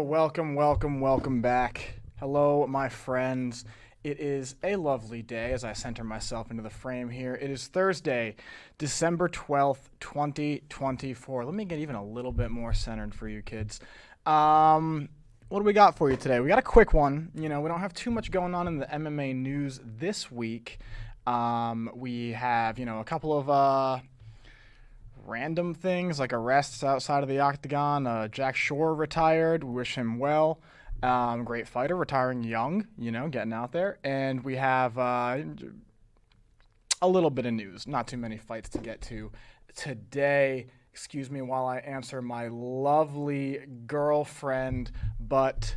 Welcome back. Hello, my friends. It is a lovely day as I center myself into the frame here. It is Thursday, December 12th, 2024. Let me get even a little bit more centered for you kids. What do we got for you today? We got a quick one. We don't have too much going on in the MMA news this week. We have, a couple of random things like arrests outside of the octagon. Jack Shore retired. We wish him well. Great fighter, retiring young, getting out there. And we have a little bit of news. Not too many fights to get to today. Excuse me while I answer my lovely girlfriend, but,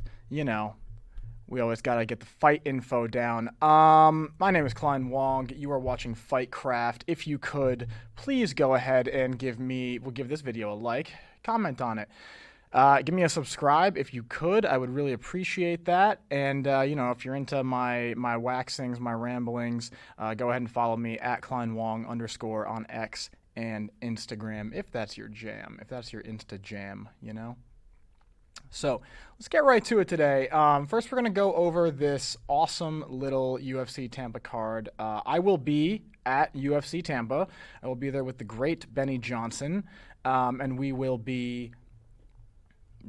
we always got to get the fight info down. My name is Klein Wong. You are watching Fightcraft. If you could, please go ahead and give this video a like, comment on it. Give me a subscribe if you could. I would really appreciate that. And, if you're into my waxings, my ramblings, go ahead and follow me at KleinWong _ on X and Instagram if that's your jam, if that's your Insta jam, So let's get right to it today. First, we're going to go over this awesome little UFC Tampa card. I will be at UFC Tampa. I will be there with the great Benny Johnson, and we will be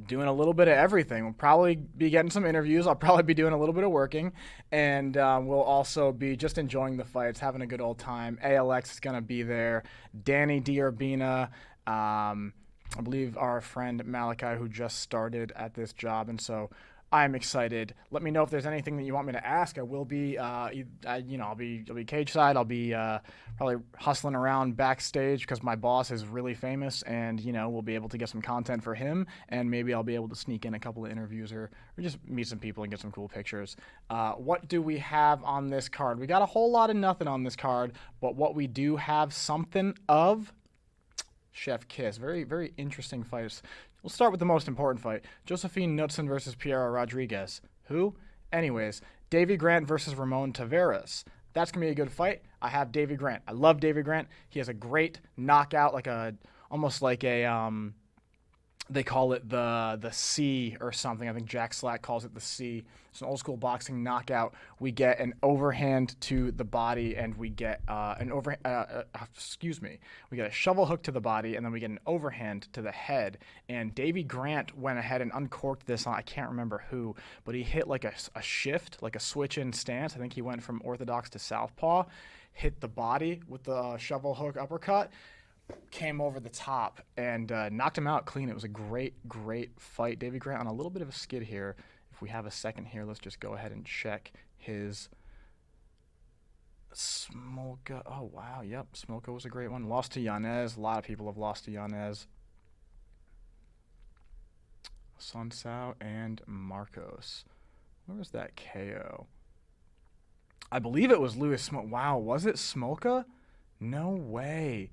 doing a little bit of everything. We'll probably be getting some interviews. I'll probably be doing a little bit of working, and we'll also be just enjoying the fights, having a good old time. ALX is going to be there. Danny Diurbina, I believe our friend Malachi, who just started at this job, and so I'm excited. Let me know if there's anything that you want me to ask. I will be, I'll be cage side. I'll be probably hustling around backstage because my boss is really famous, and we'll be able to get some content for him, and maybe I'll be able to sneak in a couple of interviews or just meet some people and get some cool pictures. What do we have on this card? We got a whole lot of nothing on this card, but what we do have something of. Chef Kiss. Very, very interesting fights. We'll start with the most important fight. Josephine Knudsen versus Piera Rodriguez. Who? Anyways, Davy Grant versus Ramon Taveras. That's going to be a good fight. I have Davy Grant. I love Davy Grant. He has a great knockout, almost like a, they call it the C or something. I think Jack Slack calls it the C. It's an old school boxing knockout. We get an overhand to the body, and we get we get a shovel hook to the body, and then we get an overhand to the head. And Davy Grant went ahead and uncorked this on, I can't remember who, but he hit like a shift, like a switch in stance. I think he went from orthodox to southpaw, hit the body with the shovel hook uppercut, came over the top and knocked him out clean. It was a great fight. Davy Grant on a little bit of a skid here. If we have a second here, let's just go ahead and check his Smolka. Oh, wow. Yep, Smolka was a great one. Lost to Yanez. A lot of people have lost to Yanez. Sunsao and Marcos. Where was that KO? I believe it was Louis Smolka. Wow, was it Smolka? No way.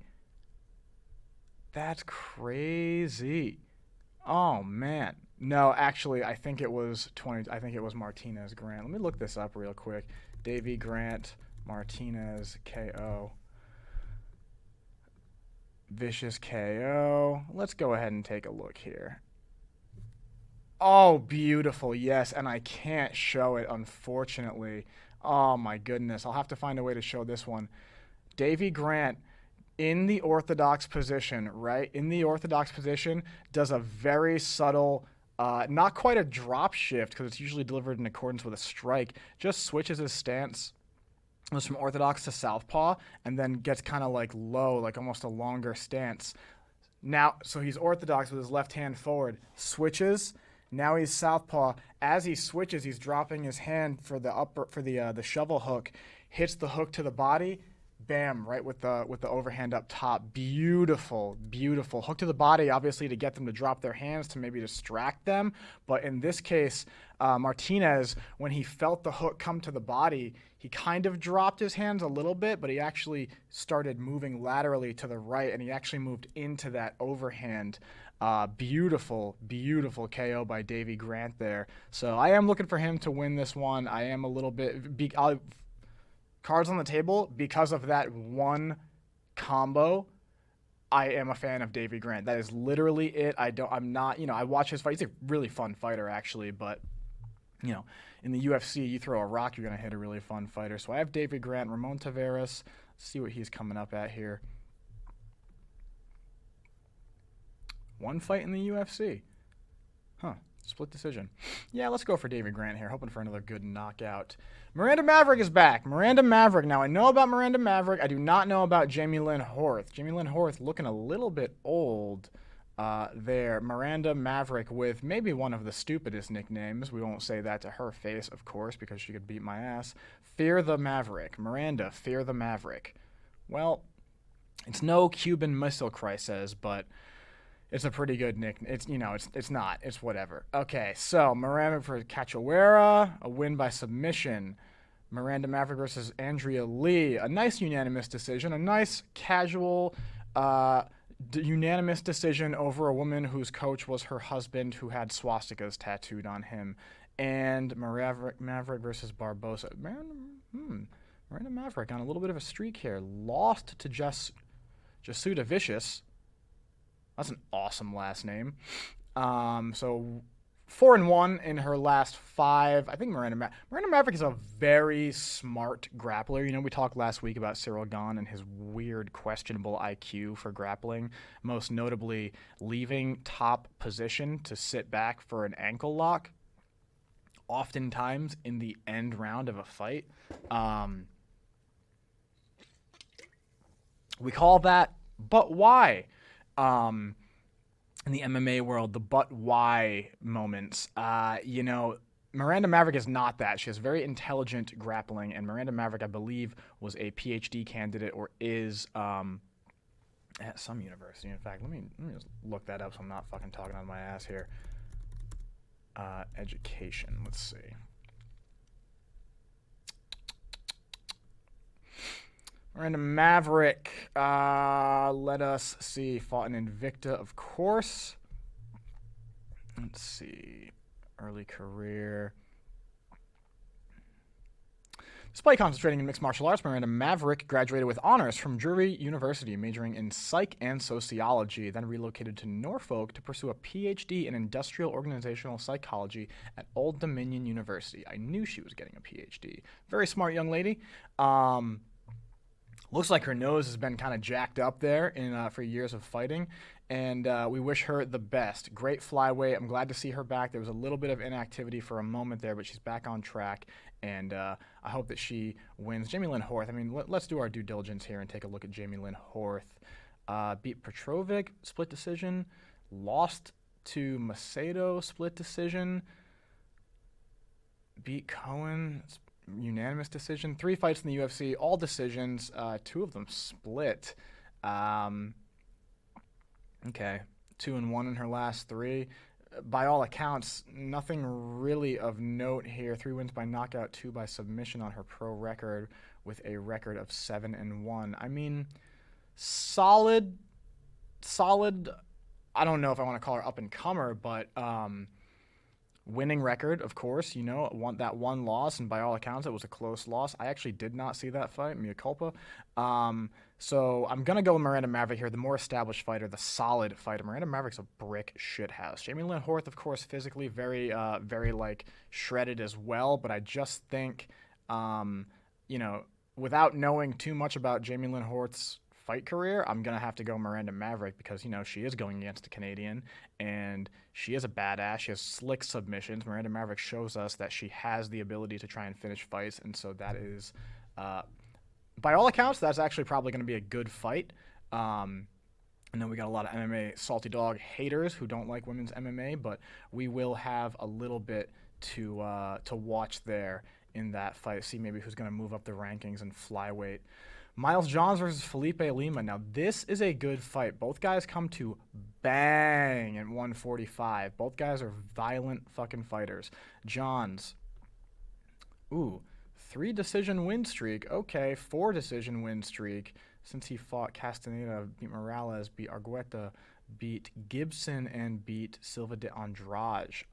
That's crazy. Oh, man. No, actually, I think it was Martinez Grant. Let me look this up real quick. Davy Grant, Martinez, KO. Vicious KO. Let's go ahead and take a look here. Oh, beautiful. Yes, and I can't show it, unfortunately. Oh, my goodness. I'll have to find a way to show this one. Davy Grant, in the orthodox position, right? In the orthodox position, does a very subtle, not quite a drop shift because it's usually delivered in accordance with a strike, just switches his stance, goes from orthodox to southpaw, and then gets kind of like low, like almost a longer stance. Now, so he's orthodox with his left hand forward, switches, now he's southpaw. As he switches, he's dropping his hand for the shovel hook, hits the hook to the body, bam, right with the overhand up top. Beautiful hook to the body, obviously to get them to drop their hands to maybe distract them. But in this case, Martinez, when he felt the hook come to the body, he kind of dropped his hands a little bit, but he actually started moving laterally to the right, and he actually moved into that overhand. Beautiful KO by Davy Grant there. So I am looking for him to win this one. I am a little bit cards on the table because of that one combo. I am a fan of Davey Grant. That is literally it. I'm not, I watch his fight. He's a really fun fighter, actually, but, in the UFC, you throw a rock, you're going to hit a really fun fighter. So I have Davey Grant, Ramon Taveras. Let's see what he's coming up at here. One fight in the UFC. Huh. Split decision. Yeah, let's go for Davey Grant here, hoping for another good knockout. Miranda Maverick is back. Miranda Maverick. Now, I know about Miranda Maverick. I do not know about Jamie Lynn Horth. Jamie Lynn Horth looking a little bit old there. Miranda Maverick with maybe one of the stupidest nicknames. We won't say that to her face, of course, because she could beat my ass. Fear the Maverick. Miranda, Fear the Maverick. Well, it's no Cuban Missile Crisis, but it's a pretty good nickname. It's not. It's whatever. Okay, so Miranda for Cachoeira, a win by submission. Miranda Maverick versus Andrea Lee, a nice unanimous decision, a nice casual unanimous decision over a woman whose coach was her husband who had swastikas tattooed on him. And Maverick versus Barbosa. Miranda Maverick on a little bit of a streak here. Lost to Jasuda Vicious. That's an awesome last name. So 4-1 in her last 5. I think Miranda Maverick is a very smart grappler. We talked last week about Cyril Gahn and his weird, questionable IQ for grappling, most notably leaving top position to sit back for an ankle lock, oftentimes in the end round of a fight. We call that "but why?" In the MMA world, the "but why" moments. Miranda Maverick is not that. She has very intelligent grappling, and Miranda Maverick, I believe, was a PhD candidate or is at some university. In fact, let me just look that up so I'm not fucking talking out of my ass here. Education. Let's see. Miranda Maverick, let us see, fought in Invicta, of course. Let's see, early career. Despite concentrating in mixed martial arts, Miranda Maverick graduated with honors from Drury University, majoring in psych and sociology, then relocated to Norfolk to pursue a PhD in industrial organizational psychology at Old Dominion University. I knew she was getting a PhD. Very smart young lady. Looks like her nose has been kind of jacked up there for years of fighting, and we wish her the best. Great flyweight. I'm glad to see her back. There was a little bit of inactivity for a moment there, but she's back on track, and I hope that she wins. Jamie Lynn Horth, let's do our due diligence here and take a look at Jamie Lynn Horth. Beat Petrovic, split decision. Lost to Macedo, split decision. Beat Cohen, unanimous decision. 3 fights in the UFC, all decisions. 2 of them split. Okay, 2-1 in her last 3. By all accounts, nothing really of note here. 3 wins by knockout, 2 by submission on her pro record, with a record of 7-1. Solid. I don't know if I want to call her up and comer, but winning record, of course, that one loss, and by all accounts, it was a close loss. I actually did not see that fight, mea culpa. So I'm going to go with Miranda Maverick here, the more established fighter, the solid fighter. Miranda Maverick's a brick shithouse. Jamie Lynn Horth, of course, physically very, shredded as well, but I just think, without knowing too much about Jamie Lynn Horth's fight career, I'm going to have to go Miranda Maverick because, she is going against a Canadian, and she is a badass. She has slick submissions. Miranda Maverick shows us that she has the ability to try and finish fights, and so that is, by all accounts, that's actually probably going to be a good fight. I know we got a lot of MMA salty dog haters who don't like women's MMA, but we will have a little bit to watch there in that fight, see maybe who's going to move up the rankings in flyweight. Miles Johns versus Felipe Lima. Now, this is a good fight. Both guys come to bang at 145. Both guys are violent fucking fighters. Johns, 3 decision win streak. Okay, 4 decision win streak since he fought Castaneda, beat Morales, beat Argueta, beat Gibson, and beat Silva de Andrade.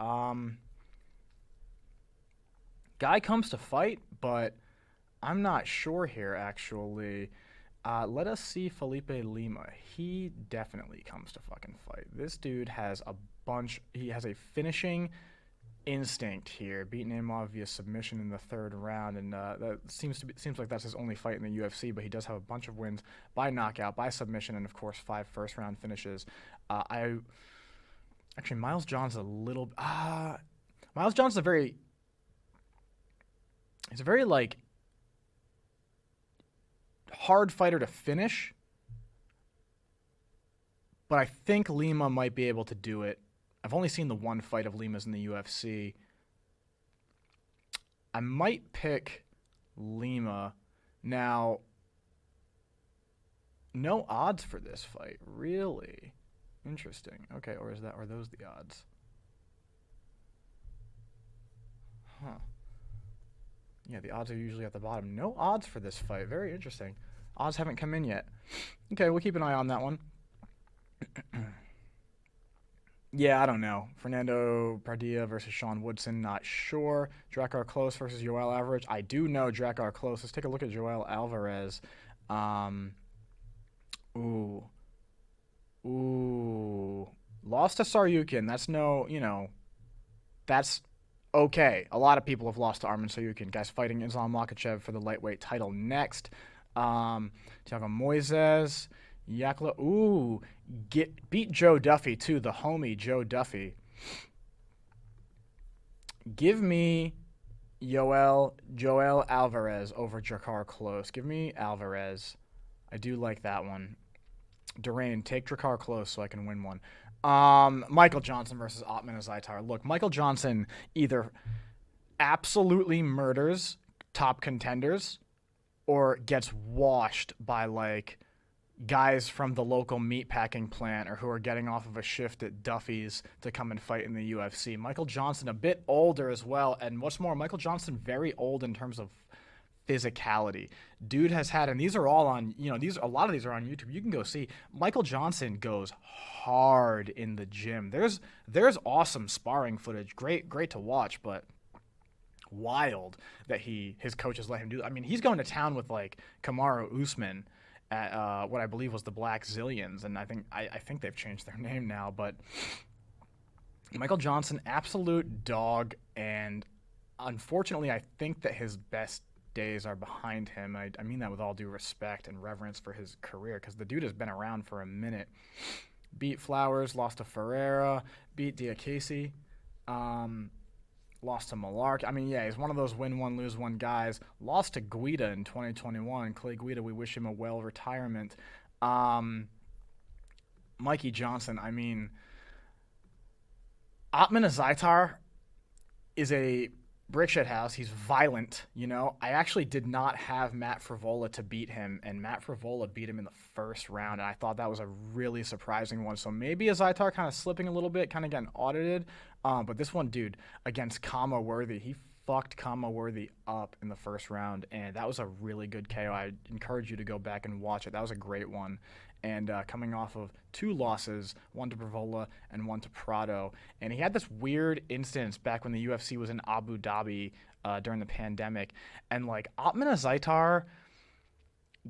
Guy comes to fight, but I'm not sure here, actually. Let us see Felipe Lima. He definitely comes to fucking fight. This dude has he has a finishing instinct here, beating Imov via submission in the third round, and that seems like that's his only fight in the UFC. But he does have a bunch of wins by knockout, by submission, and of course 5 first-round finishes. Miles Johnson's a very like hard fighter to finish, but I think Lima might be able to do it. I've only seen the one fight of Lima's in the UFC. I might pick Lima. Now, no odds for this fight, really. Interesting. Okay, are those the odds? Huh. Yeah, the odds are usually at the bottom. No odds for this fight. Very interesting. Odds haven't come in yet. Okay, we'll keep an eye on that one. Yeah, I don't know. Fernando Pradilla versus Sean Woodson, not sure. Drakkar Klose versus Joel Alvarez. I do know Drakkar Klose. Let's take a look at Joel Alvarez. Ooh. Lost to Saryukin. That's okay. A lot of people have lost to Arman Saryukin. Guys fighting Islam Makhachev for the lightweight title next. Thiago Moises. Yakla. Beat Joe Duffy, too. The homie Joe Duffy. Give me Joel Alvarez over Drakkar Klose. Give me Alvarez. I do like that one. Durain, take Drakkar Klose so I can win one. Michael Johnson versus Ottman Azaitar. Look, Michael Johnson either absolutely murders top contenders or gets washed by, like, guys from the local meatpacking plant or who are getting off of a shift at Duffy's to come and fight in the UFC. Michael Johnson a bit older as well, and what's more, Michael Johnson very old in terms of physicality. Dude has had, and these are all on, a lot of these are on YouTube. You can go see. Michael Johnson goes hard in the gym. There's awesome sparring footage. Great to watch, but wild that his coaches let him do that. I mean, he's going to town with like Kamaru Usman at what I believe was the Black Zillions, and I think they've changed their name now, but Michael Johnson, absolute dog, and unfortunately I think that his best days are behind him. I mean that with all due respect and reverence for his career, because the dude has been around for a minute. Beat Flowers, lost to Ferreira, beat Diakese, lost to Malark. I mean, yeah, he's one of those win one, lose one guys. Lost to Guida in 2021. Clay Guida, we wish him a well retirement. Mikey Johnson, I mean, Ottman Azaitar is a brick shit house. He's violent, I actually did not have Matt Frivola to beat him, and Matt Frivola beat him in the first round, and I thought that was a really surprising one. So maybe Azaitar kind of slipping a little bit, kind of getting audited. But this one, dude, against Kama Worthy, he fucked Kama Worthy up in the first round, and that was a really good KO. I encourage you to go back and watch it. That was a great one. And coming off of 2 losses, one to Frivola and one to Prado. And he had this weird instance back when the UFC was in Abu Dhabi during the pandemic. And, like, Ottman Azaitar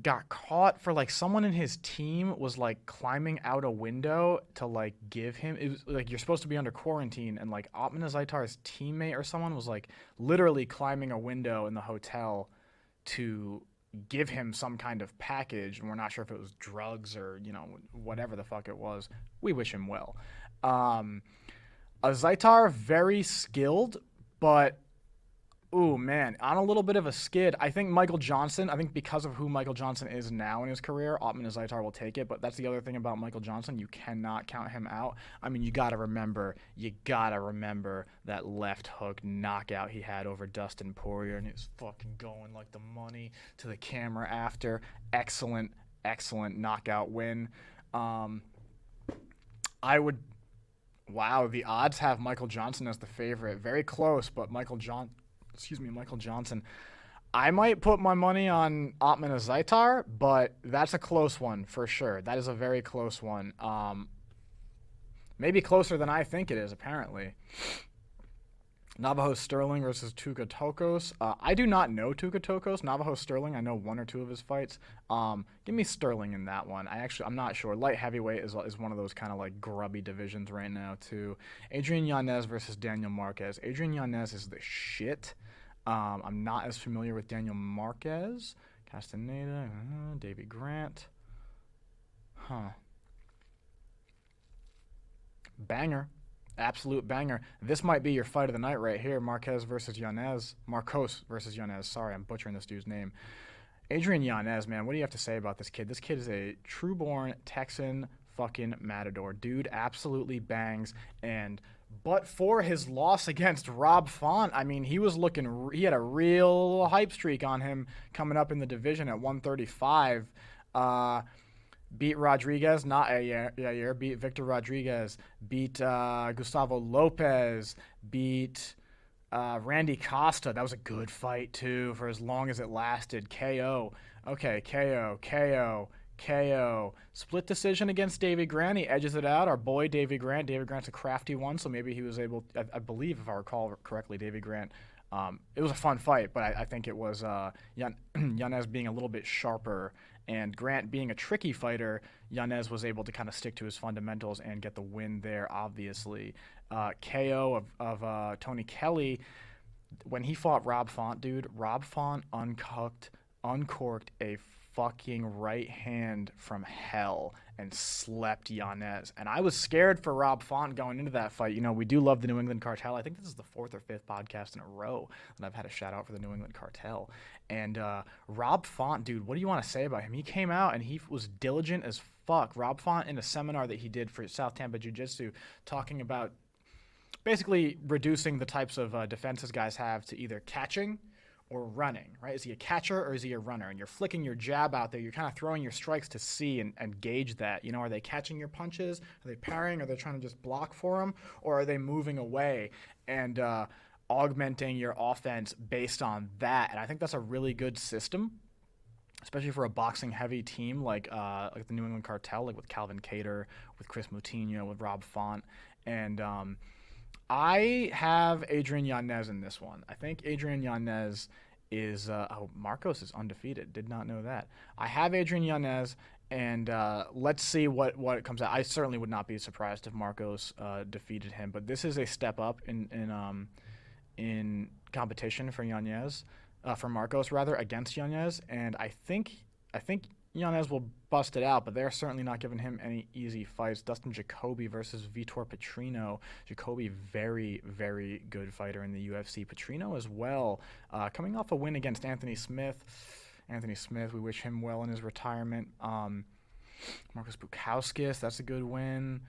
got caught for, like, someone in his team was, like, climbing out a window to, like, give him – it was, like, you're supposed to be under quarantine. And, like, Ottman Azaitar's teammate or someone was, like, literally climbing a window in the hotel to – give him some kind of package, and we're not sure if it was drugs or whatever the fuck it was. We wish him well. Azaitar, very skilled, but ooh man, on a little bit of a skid. I think because of who Michael Johnson is now in his career, Ottman Azaitar will take it. But that's the other thing about Michael Johnson, you cannot count him out. I mean, you gotta remember that left hook knockout he had over Dustin Poirier, and he was fucking going like the money to the camera after. Excellent knockout win. The odds have Michael Johnson as the favorite. Very close, but Michael Johnson. I might put my money on Ottman Azaitar, but that's a close one for sure. That is a very close one. Maybe closer than I think it is, apparently. Navajo Sterling versus Tuka Tokos. I do not know Tuka Tokos. Navajo Sterling, I know one or two of his fights. Give me Sterling in that one. I'm not sure. Light heavyweight is one of those kind of like grubby divisions right now too. Adrian Yanez versus Daniel Marquez. Adrian Yanez is the shit. I'm not as familiar with Daniel Marquez. Castaneda, Davey Grant. Banger. Absolute banger. This might be your fight of the night right here. Marcos versus Yanez. Sorry, I'm butchering this dude's name. Adrian Yanez, man, what do you have to say about this kid? This kid is a true-born Texan fucking matador. Dude absolutely bangs. But for his loss against Rob Font, I mean, he had a real hype streak on him coming up in the division at 135. Beat Rodriguez, beat Victor Rodriguez, beat Gustavo Lopez, beat Randy Costa. That was a good fight, too, for as long as it lasted. KO. Okay, KO. Split decision against Davey Grant. He edges it out. Our boy, Davey Grant. Davey Grant's a crafty one, so maybe he was able, I believe, if I recall correctly, Davey Grant. It was a fun fight, but I think it was Yanez being a little bit sharper, and Grant being a tricky fighter. Yanez was able to kind of stick to his fundamentals and get the win there, obviously. KO of Tony Kelly. When he fought Rob Font, dude, Rob Font uncorked a fucking right hand from hell and slept Yanez. And I was scared for Rob Font going into that fight. You know, we do love the New England Cartel. I think this is the 4th or 5th podcast in a row that I've had a shout out for the New England Cartel. And Rob Font, dude, what do you want to say about him? He came out and he was diligent as fuck. Rob Font, in a seminar that he did for South Tampa Jiu-Jitsu, talking about basically reducing the types of defenses guys have to either catching or running, right? Is he a catcher or is he a runner? And you're flicking your jab out there. You're kind of throwing your strikes to see and gauge that. You know, are they catching your punches? Are they parrying? Are they trying to just block for them? Or are they moving away and augmenting your offense based on that? And I think that's a really good system, especially for a boxing-heavy team like the New England Cartel, like with Calvin Kattar, with Chris Moutinho, with Rob Font. And I have Adrian Yanez in this one. I think Adrian Yanez is Marcos is undefeated. Did not know that. I have Adrian Yanez, and let's see what comes out. I certainly would not be surprised if Marcos defeated him, but this is a step up in competition for Yanez, for Marcos rather, against Yanez, and I think Yanez will bust it out, but they're certainly not giving him any easy fights. Dustin Jacoby versus Vitor Petrino. Jacoby, very, very good fighter in the UFC. Petrino as well, coming off a win against Anthony Smith. We wish him well in his retirement. Marcus Bukauskas, that's a good win.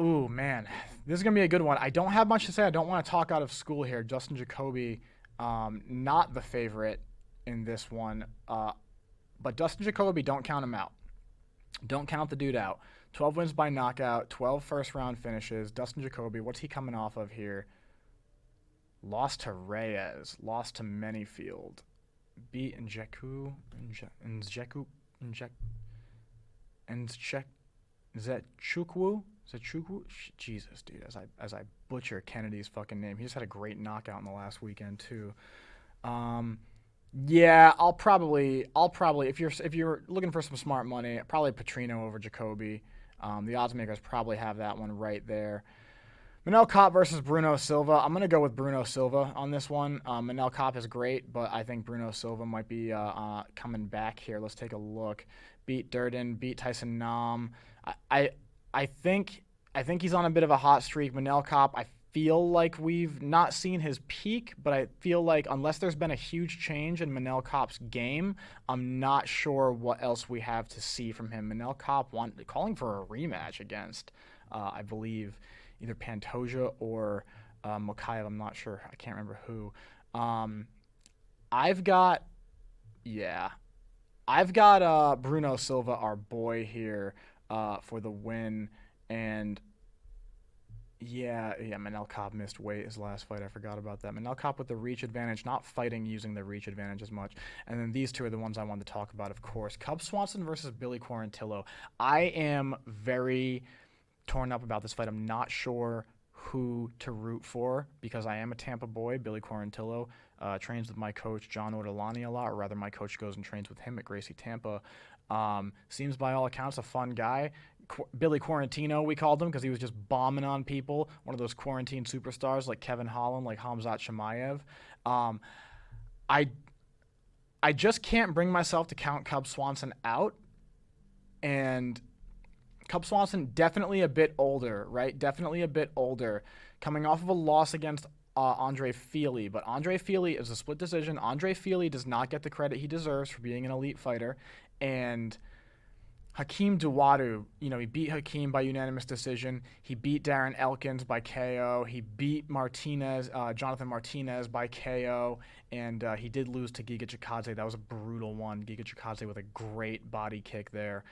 Ooh, man, this is going to be a good one. I don't have much to say. I don't want to talk out of school here. Dustin Jacoby, not the favorite in this one. But Dustin Jacoby, don't count him out. Don't count the dude out. 12 wins by knockout, 12 first-round finishes. Dustin Jacoby, what's he coming off of here? Lost to Reyes. Lost to Manyfield. Beat Nzechukwu. Jesus, dude, as I butcher Kennedy's fucking name. He just had a great knockout in the last weekend, too. Yeah, I'll probably if you're looking for some smart money, probably Petrino over Jacoby. The odds makers probably have that one right there. Manel Kape versus Bruno Silva. I'm going to go with Bruno Silva on this one. Manel Kape is great, but I think Bruno Silva might be coming back here. Let's take a look. Beat Durden, beat Tyson Nam. I think he's on a bit of a hot streak. Manel Kape, I feel like we've not seen his peak, but I feel like unless there's been a huge change in Manel Kape's game, I'm not sure what else we have to see from him. Manel Kape calling for a rematch against, I believe, either Pantoja or Mokaev. I'm not sure. I can't remember who. I've got Bruno Silva, our boy here, for the win, and Yeah, Manel Kape missed weight his last fight. I forgot about that. Manel Kape with the reach advantage, not fighting using the reach advantage as much. And then these two are the ones I wanted to talk about, of course. Cub Swanson versus Billy Quarantillo. I am very torn up about this fight. I'm not sure who to root for because I am a Tampa boy. Billy Quarantillo trains with my coach, John Ortolani, a lot, or rather my coach goes and trains with him at Gracie Tampa. Seems by all accounts a fun guy. Billy Quarantino, we called him because he was just bombing on people. One of those quarantine superstars like Kevin Holland, like Hamzat Chimaev. I just can't bring myself to count Cub Swanson out. And Cub Swanson, definitely a bit older, right? Definitely a bit older. Coming off of a loss against Andre Fili. But Andre Fili is a split decision. Andre Fili does not get the credit he deserves for being an elite fighter. And Hakeem Dawodu, he beat Hakeem by unanimous decision. He beat Darren Elkins by KO. He beat Jonathan Martinez by KO. And he did lose to Giga Chikadze. That was a brutal one. Giga Chikadze with a great body kick there.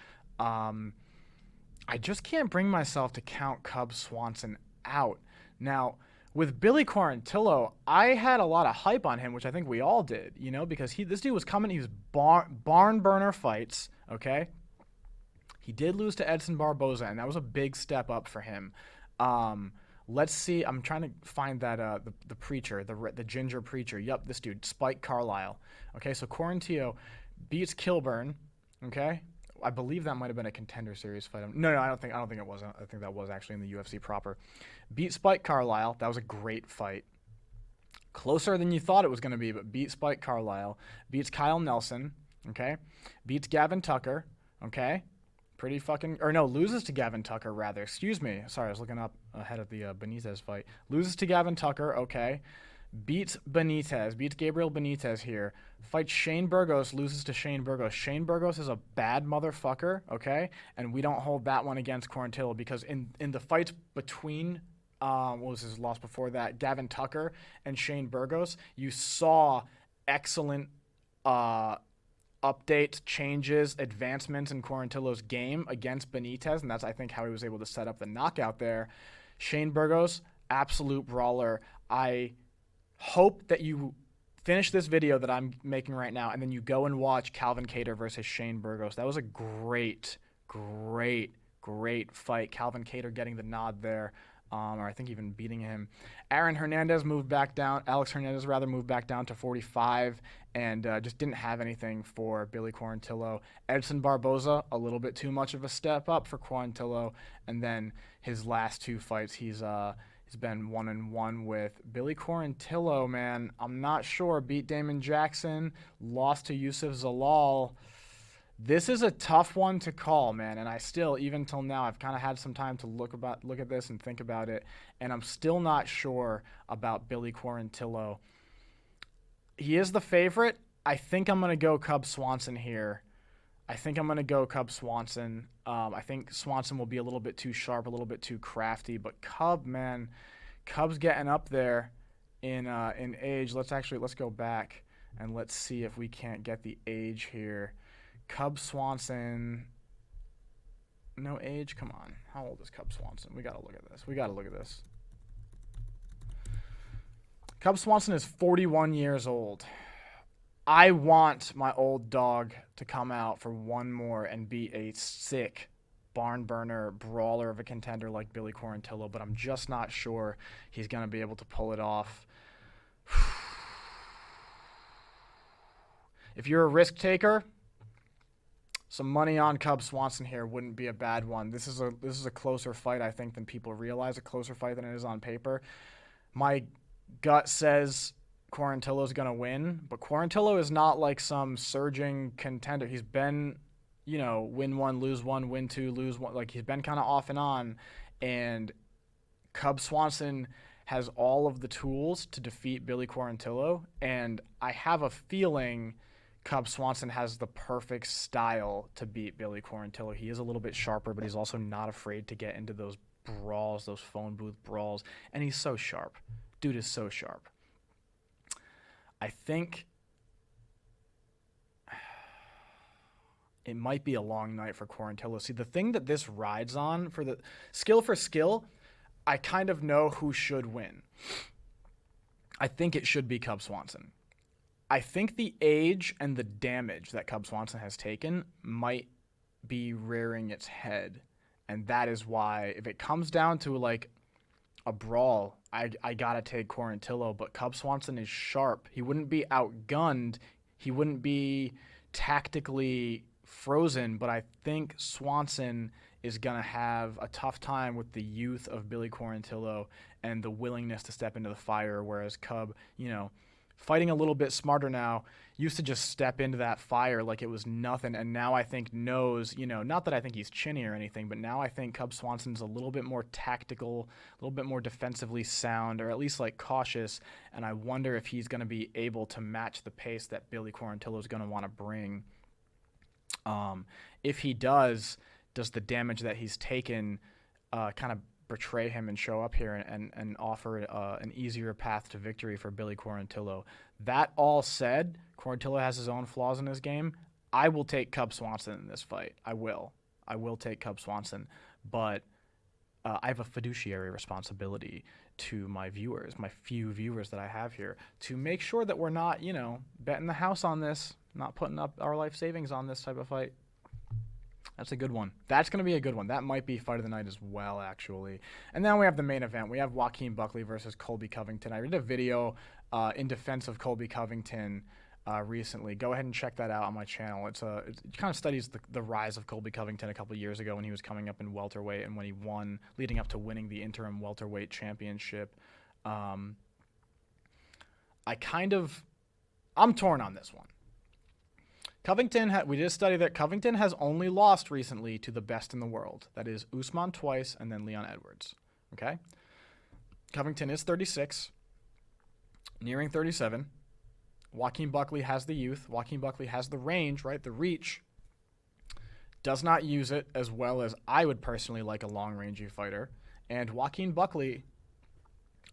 I just can't bring myself to count Cub Swanson out. Now, with Billy Quarantillo, I had a lot of hype on him, which I think we all did, because this dude was coming. He was barn burner fights, okay? He did lose to Edson Barboza, and that was a big step up for him. Let's see. I'm trying to find that the preacher, the ginger preacher. Yup, this dude, Spike Carlisle. Okay, so Quarantillo beats Kilburn, okay? I believe that might have been a Contender Series fight. No, I don't think it was. I think that was actually in the UFC proper. Beat Spike Carlisle. That was a great fight. Closer than you thought it was going to be, but beat Spike Carlisle. Beats Kyle Nelson. Okay. Beats Gavin Tucker. Okay. Loses to Gavin Tucker rather. Excuse me. Sorry, I was looking up ahead of the Benitez fight. Loses to Gavin Tucker. Okay. Beats Gabriel Benitez here. Fights Shane Burgos, loses to Shane Burgos. Shane Burgos is a bad motherfucker, okay? And we don't hold that one against Quarantillo because in the fights between, what was his loss before that, Gavin Tucker and Shane Burgos, you saw excellent updates, changes, advancements in Quarantillo's game against Benitez, and that's, I think, how he was able to set up the knockout there. Shane Burgos, absolute brawler. I hope that you finish this video that I'm making right now and then you go and watch Calvin Kattar versus Shane Burgos. That was a great fight. Calvin Kattar getting the nod there, or I think even beating him. Alex Hernandez moved back down to 45 and just didn't have anything for Billy Quarantillo. Edson Barboza, a little bit too much of a step up for Quarantillo. And then his last two fights, he's been 1-1 with. Billy Quarantillo, man, I'm not sure. Beat Damon Jackson, lost to Yusuf Zalal. This is a tough one to call, man, and I still, even till now, I've kind of had some time to look at this and think about it, and I'm still not sure about Billy Quarantillo. He is the favorite. I think I'm going to go Cub Swanson here. I think Swanson will be a little bit too sharp, a little bit too crafty, but Cub's getting up there in age. Let's go back and let's see if we can't get the age here. Cub Swanson, no age? Come on. How old is Cub Swanson? We got to look at this. Cub Swanson is 41 years old. I want my old dog to come out for one more and be a sick barn burner brawler of a contender like Billy Quarantillo, but I'm just not sure he's going to be able to pull it off. If you're a risk taker, some money on Cub Swanson here wouldn't be a bad one. This is a closer fight, I think, than people realize, a closer fight than it is on paper. My gut says Quarantillo's going to win, but Quarantillo is not like some surging contender. He's been, win one, lose one, win two, lose one. Like, he's been kind of off and on, and Cub Swanson has all of the tools to defeat Billy Quarantillo, and I have a feeling Cub Swanson has the perfect style to beat Billy Quarantillo. He is a little bit sharper, but he's also not afraid to get into those brawls, those phone booth brawls, and he's so sharp. Dude is so sharp. I think it might be a long night for Quarantillo. See, the thing that this rides on for the skill for skill, I kind of know who should win. I think it should be Cub Swanson. I think the age and the damage that Cub Swanson has taken might be rearing its head. And that is why, if it comes down to like a brawl, I gotta take Quarantillo. But Cub Swanson is sharp. He wouldn't be outgunned. He wouldn't be tactically frozen. But I think Swanson is gonna have a tough time with the youth of Billy Quarantillo and the willingness to step into the fire. Whereas Cub, fighting a little bit smarter now, used to just step into that fire like it was nothing, and now I think knows, not that I think he's chinny or anything, but now I think Cub Swanson's a little bit more tactical, a little bit more defensively sound, or at least like cautious, and I wonder if he's going to be able to match the pace that Billy Quarantillo is going to want to bring. If he does the damage that he's taken kind of betray him and show up here and offer an easier path to victory for Billy Quarantillo? That all said, Quarantillo has his own flaws in his game. I will take Cub Swanson in this fight. I will take Cub Swanson, but I have a fiduciary responsibility to my viewers, my few viewers that I have here, to make sure that we're not, betting the house on this, not putting up our life savings on this type of fight. That's a good one. That's going to be a good one. That might be fight of the night as well, actually. And then we have the main event. We have Joaquin Buckley versus Colby Covington. I did a video in defense of Colby Covington recently. Go ahead and check that out on my channel. It kind of studies the rise of Colby Covington a couple of years ago when he was coming up in welterweight and when he won, leading up to winning the interim welterweight championship. I'm torn on this one. Covington, we did a study that Covington has only lost recently to the best in the world. That is Usman twice and then Leon Edwards. Okay? Covington is 36, nearing 37. Joaquin Buckley has the youth. Joaquin Buckley has the range, right? The reach. Does not use it as well as I would personally like a long-rangey fighter. And Joaquin Buckley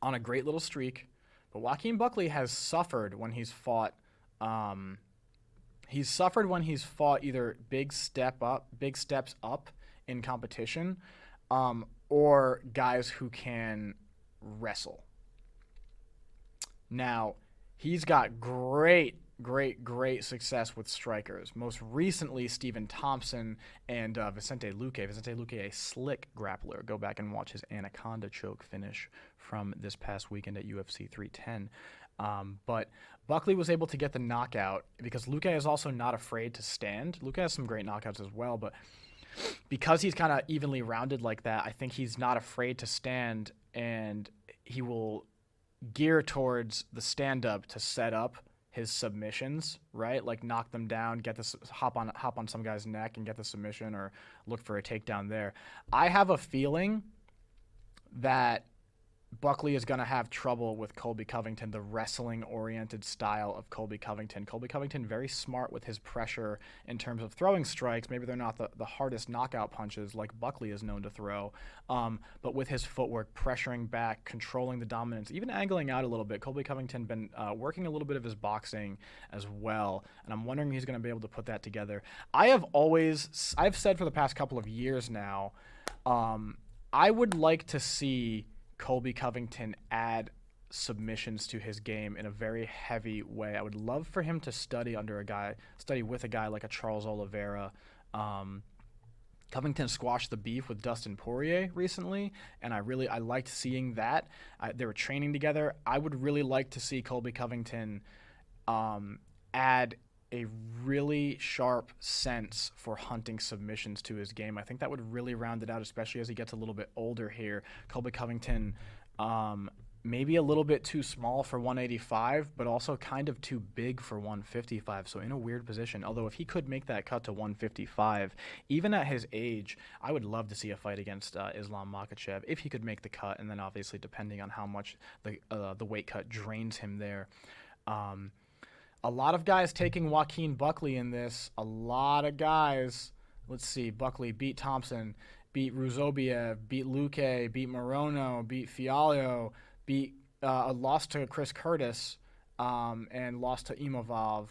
on a great little streak. But Joaquin Buckley has suffered when he's fought either big steps up in competition, or guys who can wrestle. Now, he's got great success with strikers. Most recently, Stephen Thompson and Vicente Luque. Vicente Luque, a slick grappler. Go back and watch his Anaconda choke finish from this past weekend at UFC 310. But Buckley was able to get the knockout because Luque is also not afraid to stand. Luque has some great knockouts as well, but because he's kind of evenly rounded like that, I think he's not afraid to stand, and he will gear towards the stand-up to set up his submissions, right? Like knock them down, get this hop on some guy's neck and get the submission, or look for a takedown there. I have a feeling that Buckley is going to have trouble with Colby Covington, the wrestling-oriented style of Colby Covington. Colby Covington, very smart with his pressure in terms of throwing strikes. Maybe they're not the hardest knockout punches like Buckley is known to throw, but with his footwork, pressuring back, controlling the dominance, even angling out a little bit. Colby Covington been working a little bit of his boxing as well, and I'm wondering if he's going to be able to put that together. I've said for the past couple of years now, I would like to see Colby Covington add submissions to his game in a very heavy way. I would love for him to study with a guy like a Charles Oliveira. Covington squashed the beef with Dustin Poirier recently, and I liked seeing that. They were training together. I would really like to see Colby Covington add a really sharp sense for hunting submissions to his game. I think that would really round it out, especially as he gets a little bit older here. Colby Covington, maybe a little bit too small for 185, but also kind of too big for 155, so in a weird position. Although if he could make that cut to 155, even at his age, I would love to see a fight against Islam Makhachev if he could make the cut, and then obviously depending on how much the weight cut drains him there. A lot of guys taking Joaquin Buckley in this. A lot of guys. Let's see. Buckley beat Thompson, beat Ruzobiev, beat Luque, beat Morono, beat Fialho, lost to Chris Curtis, and lost to Imavov.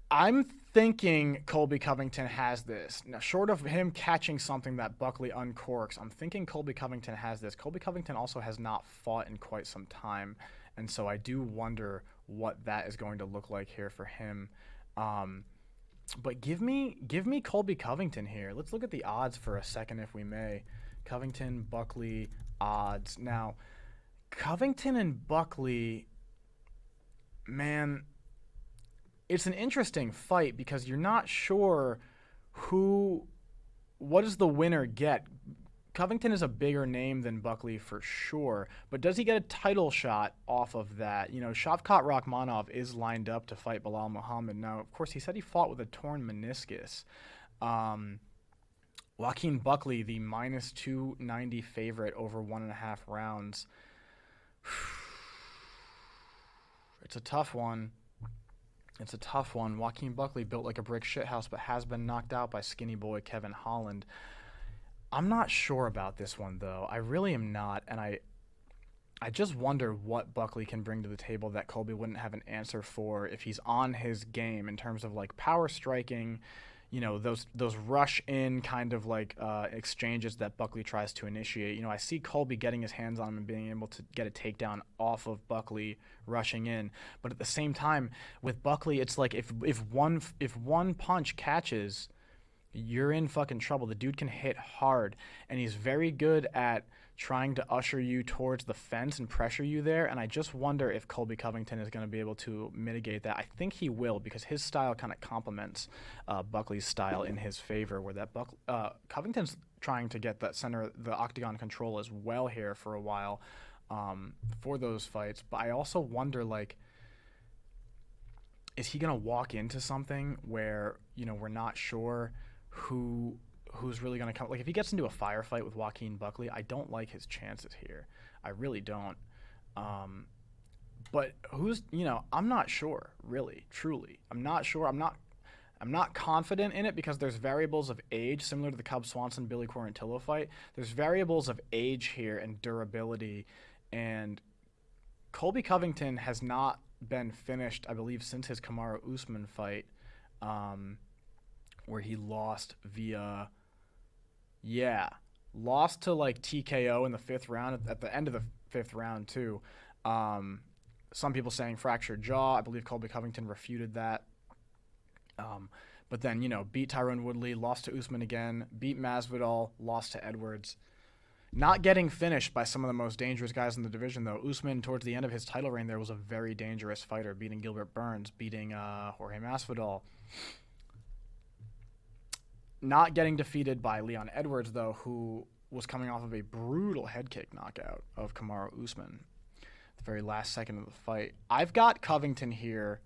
I'm thinking Colby Covington has this. Now, short of him catching something that Buckley uncorks, I'm thinking Colby Covington has this. Colby Covington also has not fought in quite some time, and so I do wonder what that is going to look like here for him. But give me Colby Covington here. Let's look at the odds for a second, if we may. Covington, Buckley odds. Now, Covington and Buckley, man, it's an interesting fight because you're not sure what does the winner get. Covington is a bigger name than Buckley for sure, but does he get a title shot off of that? Shavkat Rakhmonov is lined up to fight Bilal Muhammad. Now, of course, he said he fought with a torn meniscus. Joaquin Buckley, the minus 290 favorite over 1.5 rounds. It's a tough one. Joaquin Buckley built like a brick shithouse, but has been knocked out by skinny boy Kevin Holland. I'm not sure about this one, though. I really am not, and I just wonder what Buckley can bring to the table that Colby wouldn't have an answer for if he's on his game in terms of like power striking, those rush in kind of like exchanges that Buckley tries to initiate. I see Colby getting his hands on him and being able to get a takedown off of Buckley rushing in, but at the same time with Buckley, it's like if one punch catches, you're in fucking trouble. The dude can hit hard, and he's very good at trying to usher you towards the fence and pressure you there, and I just wonder if Colby Covington is going to be able to mitigate that. I think he will, because his style kind of complements Buckley's style in his favor, where that Covington's trying to get that center, the octagon control as well here for a while for those fights, but I also wonder, like, is he going to walk into something where, we're not sure who's really going to come. Like, if he gets into a firefight with Joaquin Buckley, I don't like his chances here. I really don't. But I'm not sure, really, truly. I'm not sure. I'm not confident in it because there's variables of age, similar to the Cub Swanson-Billy Quarantillo fight. There's variables of age here and durability, and Colby Covington has not been finished, I believe, since his Kamaru Usman fight, where he lost lost to like TKO in the 5th round, at the end of the 5th round too. Some people saying fractured jaw. I believe Colby Covington refuted that. But then, beat Tyrone Woodley, lost to Usman again, beat Masvidal, lost to Edwards. Not getting finished by some of the most dangerous guys in the division, though. Usman, towards the end of his title reign there, was a very dangerous fighter, beating Gilbert Burns, beating Jorge Masvidal. Not getting defeated by Leon Edwards, though, who was coming off of a brutal head kick knockout of Kamaru Usman the very last second of the fight. I've got Covington here.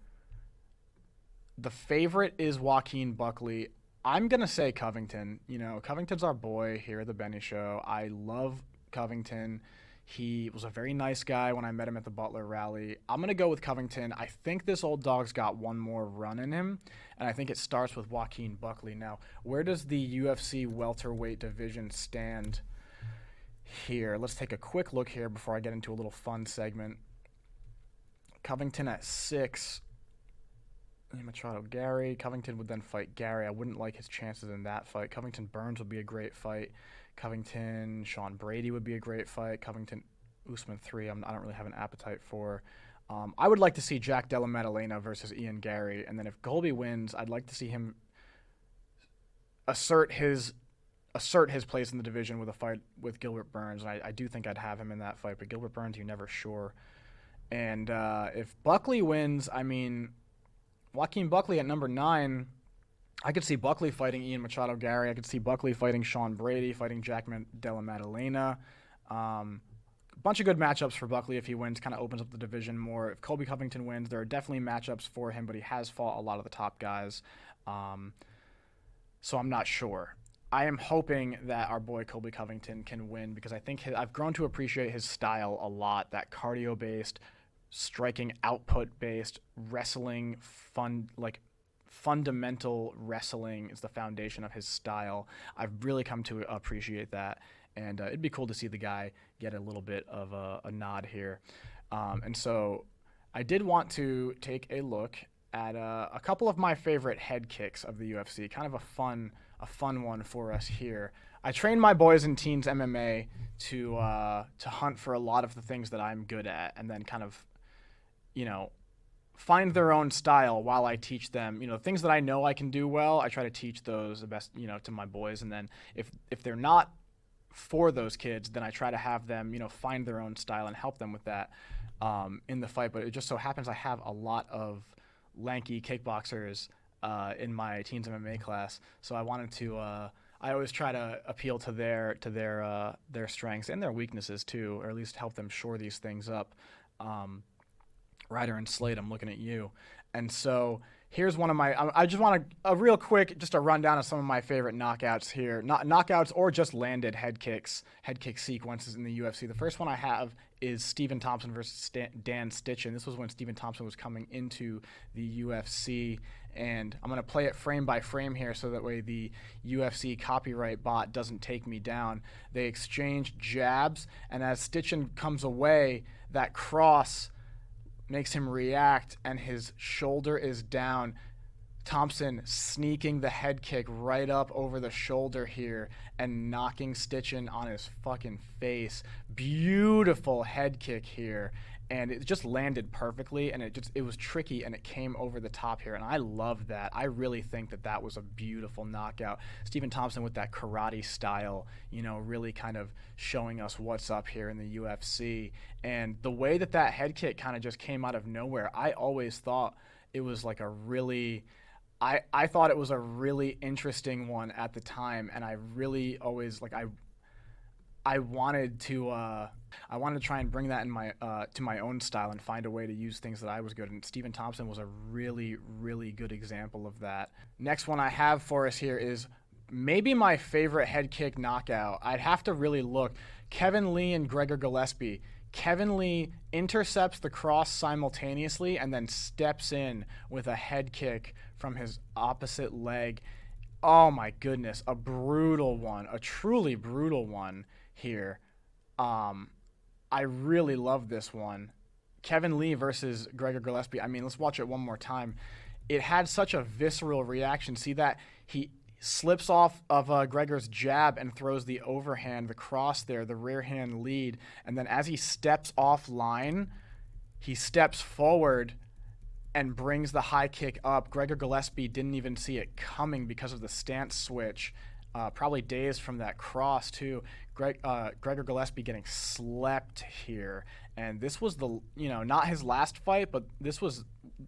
The favorite is Joaquin Buckley. I'm going to say Covington. Covington's our boy here at the Benny Show. I love Covington. He was a very nice guy when I met him at the Butler rally. I'm going to go with Covington. I think this old dog's got one more run in him, and I think it starts with Joaquin Buckley. Now, where does the UFC welterweight division stand here? Let's take a quick look here before I get into a little fun segment. Covington at 6. Machado Gary. Covington would then fight Gary. I wouldn't like his chances in that fight. Covington Burns would be a great fight. Covington Sean Brady would be a great fight. Covington Usman 3. I don't really have an appetite for. I would like to see Jack Della Maddalena versus Ian Gary, and then if Colby wins, I'd like to see him assert his place in the division with a fight with Gilbert Burns. And I do think I'd have him in that fight, but Gilbert Burns, you're never sure. And if Buckley wins, Joaquin Buckley at number 9, I could see Buckley fighting Ian Machado Gary. I could see Buckley fighting Sean Brady, fighting Jack Della Maddalena. A bunch of good matchups for Buckley if he wins, kind of opens up the division more. If Colby Covington wins, there are definitely matchups for him, but he has fought a lot of the top guys. So I'm not sure. I am hoping that our boy Colby Covington can win because I think I've grown to appreciate his style a lot, that cardio-based, striking output-based, wrestling, fundamental wrestling is the foundation of his style. I've really come to appreciate that, and it'd be cool to see the guy get a little bit of a nod here. And so I did want to take a look at a couple of my favorite head kicks of the UFC, kind of a fun one for us here. I train my boys and teens MMA to hunt for a lot of the things that I'm good at, and then kind of, find their own style while I teach them, things that I know I can do well. I try to teach those the best, to my boys. And then if they're not for those kids, then I try to have them, find their own style and help them with that in the fight. But it just so happens I have a lot of lanky kickboxers in my teens MMA class, so I wanted to. I always try to appeal to their strengths and their weaknesses too, or at least help them shore these things up. Ryder and Slade, I'm looking at you, and so here's one of my. I just want a real quick, just a rundown of some of my favorite knockouts here, not knockouts or just landed head kick sequences in the UFC. The first one I have is Stephen Thompson versus Dan Stitchen. This was when Stephen Thompson was coming into the UFC, and I'm going to play it frame by frame here so that way the UFC copyright bot doesn't take me down. They exchange jabs, and as Stitchen comes away, that cross makes him react, and his shoulder is down. Thompson sneaking the head kick right up over the shoulder here and knocking Stitchen on his fucking face. Beautiful head kick here, and it just landed perfectly, and it was tricky, and it came over the top here, and I love that. I really think that was a beautiful knockout. Stephen Thompson with that karate style, really kind of showing us what's up here in the UFC, and the way that head kick kind of just came out of nowhere, I always thought it was like a really... I thought it was a really interesting one at the time, and I really always I wanted to try and bring that in my to my own style and find a way to use things that I was good at. And Stephen Thompson was a really, really good example of that. Next one I have for us here is maybe my favorite head kick knockout. I'd have to really look. Kevin Lee and Gregor Gillespie. Kevin Lee intercepts the cross simultaneously and then steps in with a head kick from his opposite leg. Oh my goodness, a brutal one, a truly brutal one here. I really love this one. Kevin Lee versus Gregor Gillespie. I mean, let's watch it one more time. It had such a visceral reaction. See that? He slips off of Gregor's jab and throws the overhand, the cross there, the rear hand lead. And then as he steps offline, he steps forward and brings the high kick up. Gregor Gillespie didn't even see it coming because of the stance switch. Probably dazed from that cross too. Gregor Gillespie getting slept here. And this was not his last fight, but this was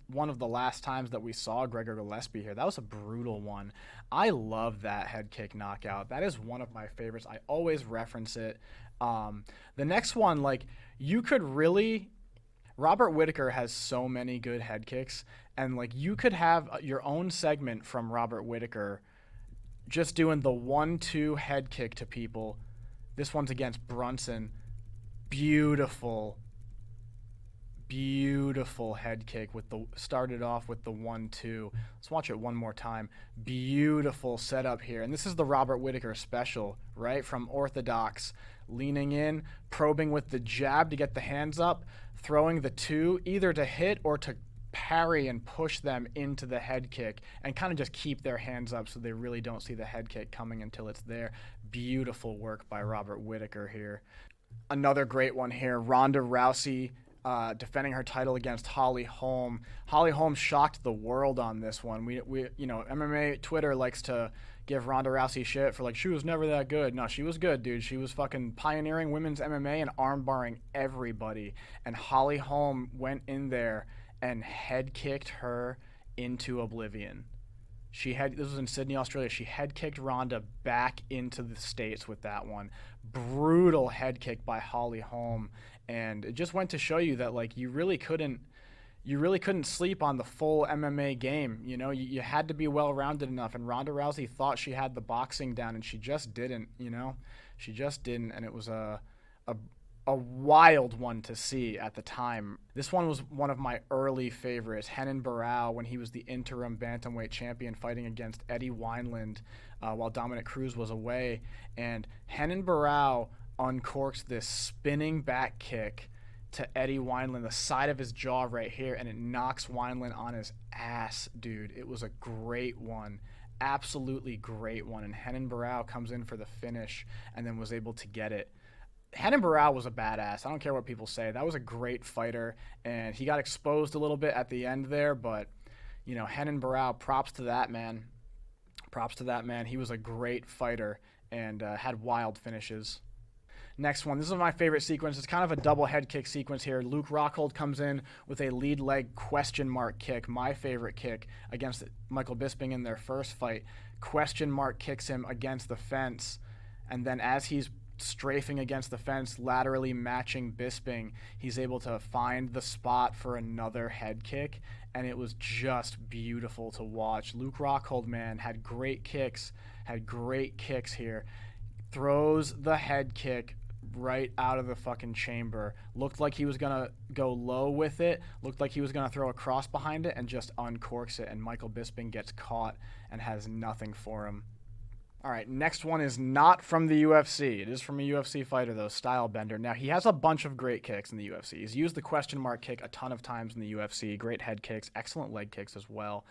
one of the last times that we saw Gregor Gillespie here. That was a brutal one. I love that head kick knockout. That is one of my favorites. I always reference it. The next one, you could really... Robert Whittaker has so many good head kicks, and you could have your own segment from Robert Whittaker just doing the 1-2 head kick to people. This one's against Brunson. Beautiful head kick started off with the 1-2. Let's watch it one more time. Beautiful setup here. And this is the Robert Whittaker special, right? From Orthodox. Leaning in, probing with the jab to get the hands up, throwing the 2 either to hit or to parry and push them into the head kick and kind of just keep their hands up so they really don't see the head kick coming until it's there. Beautiful work by Robert Whittaker here. Another great one here, Ronda Rousey defending her title against Holly Holm. Holly Holm shocked the world on this one. We MMA Twitter likes to give Ronda Rousey shit for she was never that good. No, she was good, dude. She was fucking pioneering women's MMA and armbarring everybody. And Holly Holm went in there and head kicked her into oblivion. This was in Sydney, Australia. She head kicked Ronda back into the States with that one. Brutal head kick by Holly Holm. And it just went to show you that you really couldn't sleep on the full MMA game. You had to be well-rounded enough. And Ronda Rousey thought she had the boxing down, and she just didn't. She just didn't. And it was a wild one to see at the time. This one was one of my early favorites. Renan Barão, when he was the interim bantamweight champion, fighting against Eddie Wineland while Dominic Cruz was away. And Renan Barão uncorks this spinning back kick to Eddie Wineland, the side of his jaw right here, and it knocks Wineland on his ass, dude. It was a great one. Absolutely great one. And Renan Barão comes in for the finish and then was able to get it. Renan Barão was a badass. I don't care what people say. That was a great fighter, and he got exposed a little bit at the end there, but, Renan Barão, props to that man. Props to that man. He was a great fighter, and had wild finishes. Next one. This is my favorite sequence. It's kind of a double head kick sequence here. Luke Rockhold comes in with a lead leg question mark kick, my favorite kick, against Michael Bisping in their first fight. Question mark kicks him against the fence, and then as he's strafing against the fence, laterally matching Bisping, he's able to find the spot for another head kick, and it was just beautiful to watch. Luke Rockhold, man, had great kicks here. Throws the head kick right out of the fucking chamber. Looked like he was going to go low with it. Looked like he was going to throw a cross behind it and just uncorks it. And Michael Bisping gets caught and has nothing for him. All right, next one is not from the UFC. It is from a UFC fighter, though, Stylebender. Now, he has a bunch of great kicks in the UFC. He's used the question mark kick a ton of times in the UFC. Great head kicks, excellent leg kicks as well.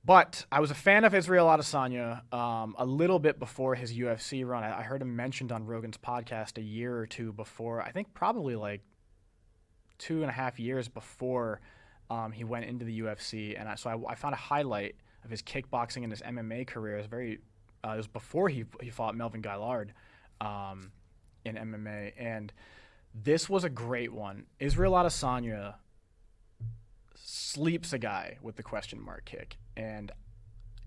But I was a fan of Israel Adesanya a little bit before his UFC run. I heard him mentioned on Rogan's podcast a year or two before. I think probably like 2.5 years before he went into the UFC. And I found a highlight of his kickboxing and his MMA career. It was before he fought Melvin Gaillard in MMA. And this was a great one. Israel Adesanya sleeps a guy with the question mark kick. And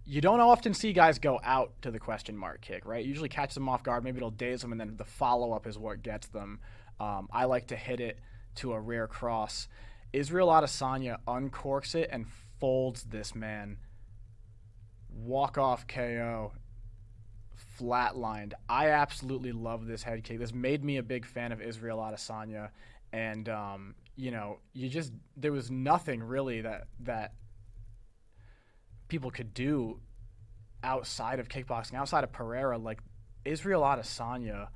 you don't often see guys go out to the question mark kick, right? Usually catches them off guard. Maybe it'll daze them, and then the follow-up is what gets them. I like to hit it to a rear cross. Israel Adesanya uncorks it and folds this man. Walk-off KO. Flatlined. I absolutely love this head kick. This made me a big fan of Israel Adesanya. And, there was nothing really that people could do outside of kickboxing, outside of Pereira. Like, Israel Adesanya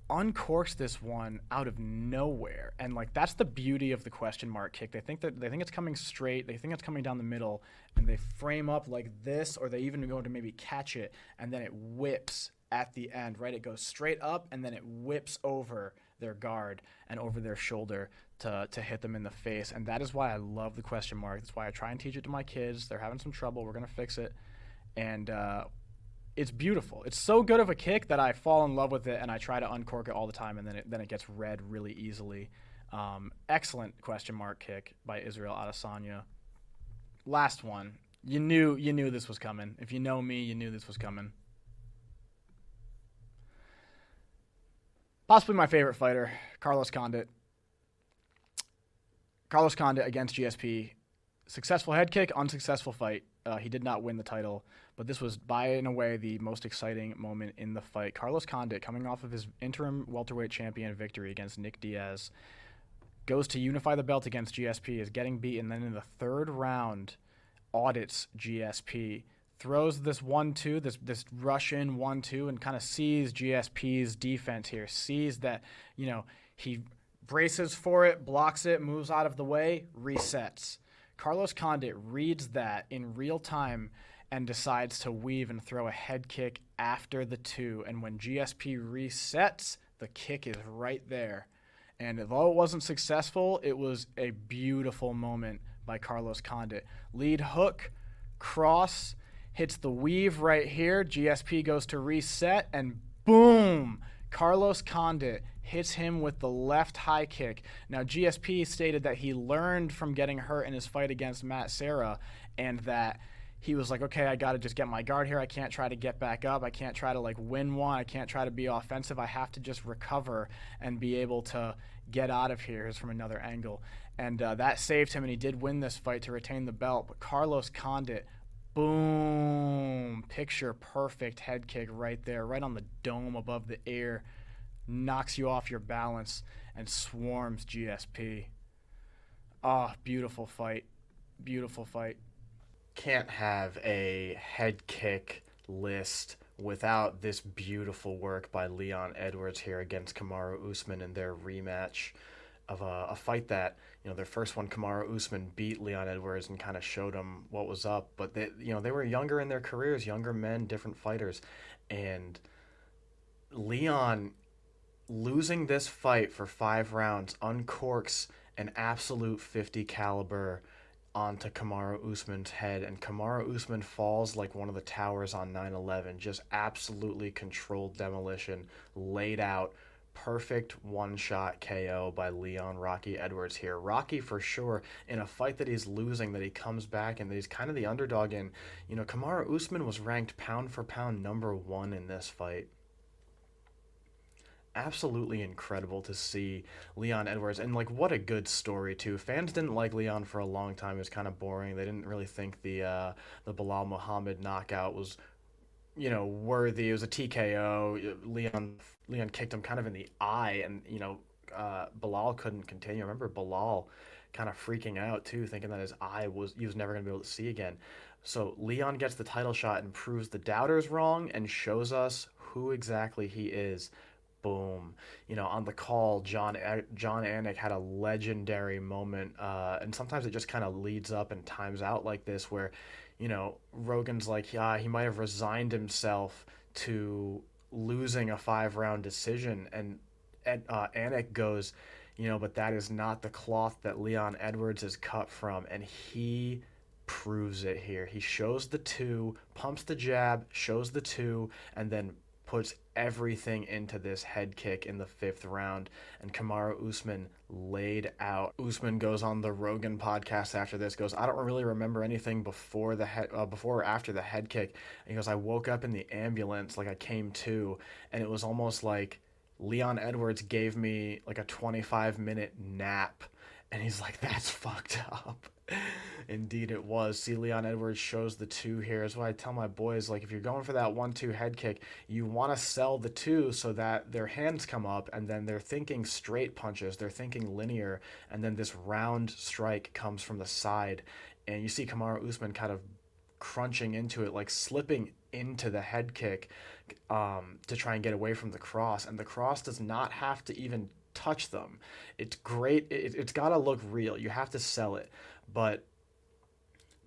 uncorks this one out of nowhere, and like that's the beauty of the question mark kick. They think it's coming straight, they think it's coming down the middle, and they frame up like this, or they even go to maybe catch it, and then it whips at the end, right? It goes straight up, and then it whips over their guard and over their shoulder to hit them in the face. And that is why I love the question mark. That's why I try and teach it to my kids. They're having some trouble. We're going to fix it. And it's beautiful. It's so good of a kick that I fall in love with it, and I try to uncork it all the time, and then it gets red really easily. Excellent question mark kick by Israel Adesanya. Last one. You knew this was coming. If you know me, you knew this was coming. Possibly my favorite fighter, Carlos Condit. Carlos Condit against GSP. Successful head kick, unsuccessful fight. He did not win the title, but this was by and away the most exciting moment in the fight. Carlos Condit, coming off of his interim welterweight champion victory against Nick Diaz, goes to unify the belt against GSP, is getting beaten, then in the third round audits GSP, throws this 1-2, this rush-in 1-2, and kind of sees GSP's defense here, sees that, he braces for it, blocks it, moves out of the way, resets. Carlos Condit reads that in real time and decides to weave and throw a head kick after the 2. And when GSP resets, the kick is right there. And although it wasn't successful, it was a beautiful moment by Carlos Condit. Lead hook, cross, hits the weave right here. GSP goes to reset, and boom! Carlos Condit hits him with the left high kick. Now, GSP stated that he learned from getting hurt in his fight against Matt Serra, and that he was like, okay, I got to just get my guard here. I can't try to get back up. I can't try to win one. I can't try to be offensive. I have to just recover and be able to get out of here. Here's from another angle. And that saved him, and he did win this fight to retain the belt. But Carlos Condit, boom, picture perfect head kick right there, right on the dome above the ear, knocks you off your balance and swarms GSP. Oh, beautiful fight. Beautiful fight. Can't have a head kick list without this beautiful work by Leon Edwards here against Kamaru Usman in their rematch of a fight that, their first one, Kamaru Usman beat Leon Edwards and kind of showed him what was up. But they were younger in their careers, younger men, different fighters. And Leon, losing this fight for 5 rounds, uncorks an absolute 50 caliber onto Kamaru Usman's head, and Kamaru Usman falls like one of the towers on 9/11. Just absolutely controlled demolition, laid out. Perfect one-shot KO by Leon Rocky Edwards here. Rocky, for sure, in a fight that he's losing, that he comes back and that he's kind of the underdog in. You know, Kamaru Usman was ranked pound for pound #1 in this fight. Absolutely incredible to see Leon Edwards, and like what a good story too. Fans didn't like Leon for a long time. It was kind of boring. They didn't really think the Bilal Muhammad knockout was, you know, worthy. It was a TKO. Leon kicked him kind of in the eye, and you know, Bilal couldn't continue. I remember Bilal kind of freaking out too, thinking that his eye was he was never going to be able to see again. So Leon gets the title shot and proves the doubters wrong and shows us who exactly he is. Boom. You know, on the call, John Anik had a legendary moment, and sometimes it just kind of leads up and times out like this, where, you know, Rogan's like, yeah, he might have resigned himself to losing a 5-round decision, and Anik goes, you know, but that is not the cloth that Leon Edwards is cut from, and he proves it here. He shows the two, pumps the jab, shows the two, and then puts everything into this head kick in the 5th round, and Kamaru Usman laid out. Usman goes on the Rogan podcast after this, goes, I don't really remember anything before or after the head kick. And he goes, I woke up in the ambulance, like I came to, and it was almost like Leon Edwards gave me like a 25-minute nap. And he's like, that's fucked up. Indeed it was. See, Leon Edwards shows the two here. That's why I tell my boys, like, if you're going for that 1-2 head kick, you want to sell the two so that their hands come up, and then they're thinking straight punches. They're thinking linear, and then this round strike comes from the side. And you see Kamaru Usman kind of crunching into it, like slipping into the head kick to try and get away from the cross. And the cross does not have to even touch them. It's great. It's got to look real. You have to sell it. But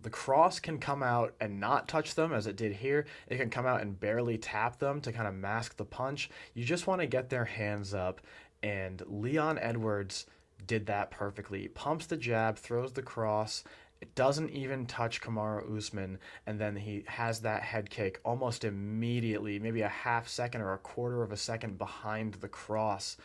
the cross can come out and not touch them, as it did here. It can come out and barely tap them to kind of mask the punch. You just want to get their hands up, and Leon Edwards did that perfectly. He pumps the jab, throws the cross. It doesn't even touch Kamaru Usman, and then he has that head kick almost immediately, maybe a half second or a quarter of a second behind the cross,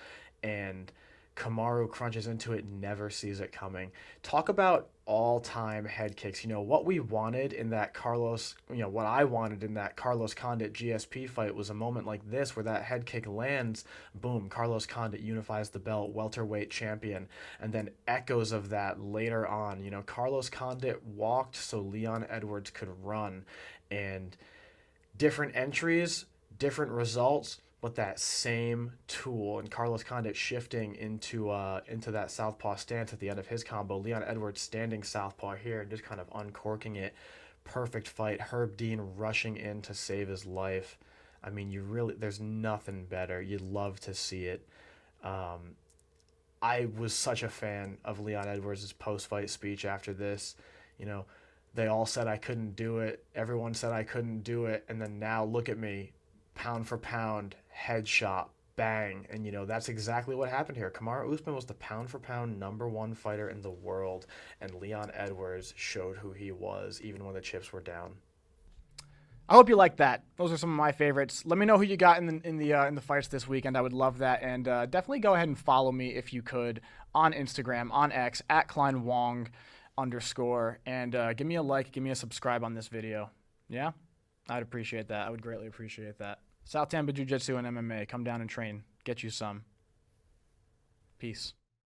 and Kamaru crunches into it, never sees it coming. Talk about all-time head kicks. You know, what we wanted in that what I wanted in that Carlos Condit GSP fight was a moment like this where that head kick lands, boom, Carlos Condit unifies the belt, welterweight champion, and then echoes of that later on. You know, Carlos Condit walked so Leon Edwards could run, and different entries, different results, but that same tool, and Carlos Condit shifting into that southpaw stance at the end of his combo. Leon Edwards standing southpaw here and just kind of uncorking it. Perfect fight. Herb Dean rushing in to save his life. I mean, there's nothing better. You'd love to see it. I was such a fan of Leon Edwards' post-fight speech after this. You know, they all said I couldn't do it. Everyone said I couldn't do it. And then now look at me. Pound for pound, headshot, bang. And, you know, that's exactly what happened here. Kamaru Usman was the pound for pound #1 fighter in the world, and Leon Edwards showed who he was, even when the chips were down. I hope you like that. Those are some of my favorites. Let me know who you got in the fights this weekend. I would love that. And definitely go ahead and follow me if you could on Instagram, on X, @KleinWong_. And give me a like, give me a subscribe on this video. Yeah? I'd appreciate that. I would greatly appreciate that. South Tampa Jiu-Jitsu and MMA. Come down and train. Get you some. Peace.